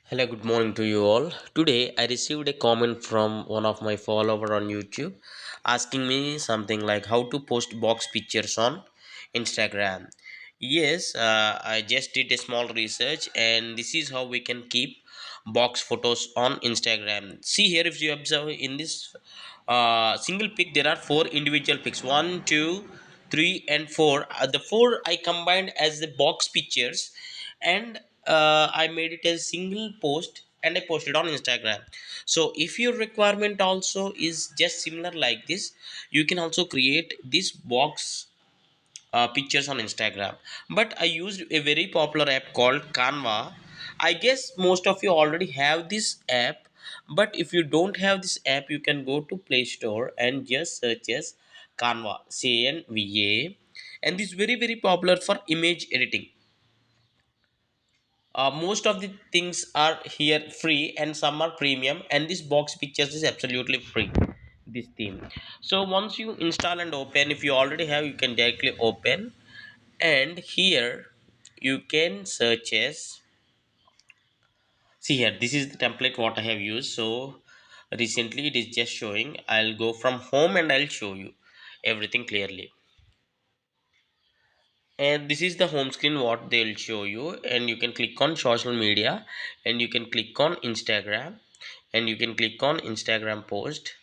Hello, good morning to you all. Today I received a comment from one of my follower on YouTube asking me something like how to post box pictures on Instagram. Yes, I just did a small research and this is how we can keep box photos on Instagram. See here, if you observe in this single pic, there are four individual pics: one, two, three, and four. The four I combined as the box pictures, and I made it as single post and I posted on Instagram. So if your requirement also is just similar like this, you can also create this box pictures on Instagram. But I used a very popular app called Canva. I guess most of you already have this app, but if you don't have this app, you can go to Play Store and just search as Canva, CNVA, and this is very popular for image editing. Most of the things are here free and some are premium, and this box pictures is absolutely free, this theme. So once you install and open, if you already have, you can directly open, and here you can search as, see here, this is the template what I have used. So recently it is just showing. I'll go from home and I'll show you everything clearly. And this is the home screen what they'll show you, and you can click on social media, and you can click on Instagram, and you can click on Instagram post,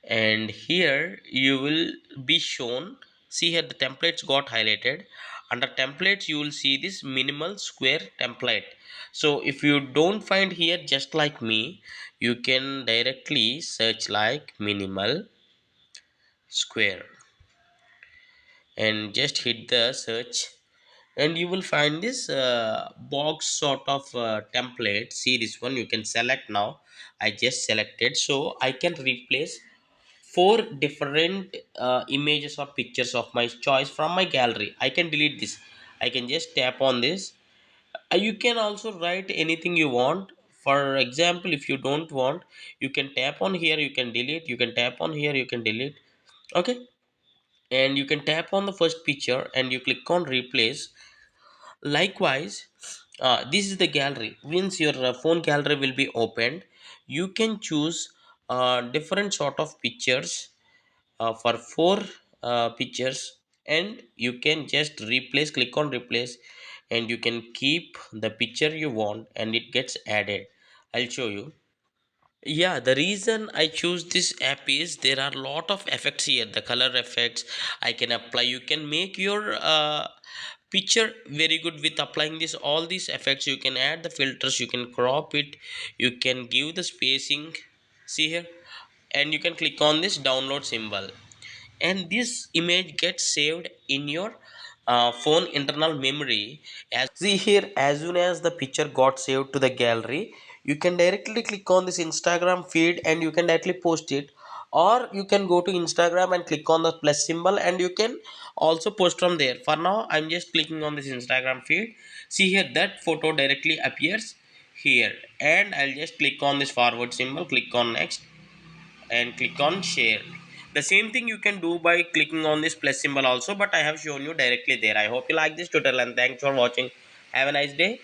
and here you will be shown. See here, the templates got highlighted. Under templates you will see this minimal square template. So if you don't find here, just like me, you can directly search like minimal square and just hit the search, and you will find this box sort of template. See this one, you can select. Now I just selected, so I can replace four different images or pictures of my choice from my gallery. I can delete this. I can just tap on this. You can also write anything you want. For example, if you don't want, you can tap on here, you can delete, you can tap on here, you can delete. Okay, and you can tap on the first picture and you click on replace. Likewise, this is the gallery. Once your phone gallery will be opened, you can choose different sort of pictures for four pictures, and you can just replace, click on replace, and you can keep the picture you want and it gets added. I'll show you. Yeah, the reason I choose this app is there are a lot of effects here. The color effects I can apply. You can make your picture very good with applying this all these effects. You can add the filters, you can crop it, you can give the spacing. See here, and you can click on this download symbol, and this image gets saved in your phone internal memory. As see here, as soon as the picture got saved to the gallery, you can directly click on this Instagram feed and you can directly post it, or you can go to Instagram and click on the plus symbol and you can also post from there. For now I'm just clicking on this Instagram feed. See here, that photo directly appears here, and I'll just click on this forward symbol, click on next, and click on share. The same thing you can do by clicking on this plus symbol also, but I have shown you directly there. I hope you like this tutorial and thanks for watching. Have a nice day.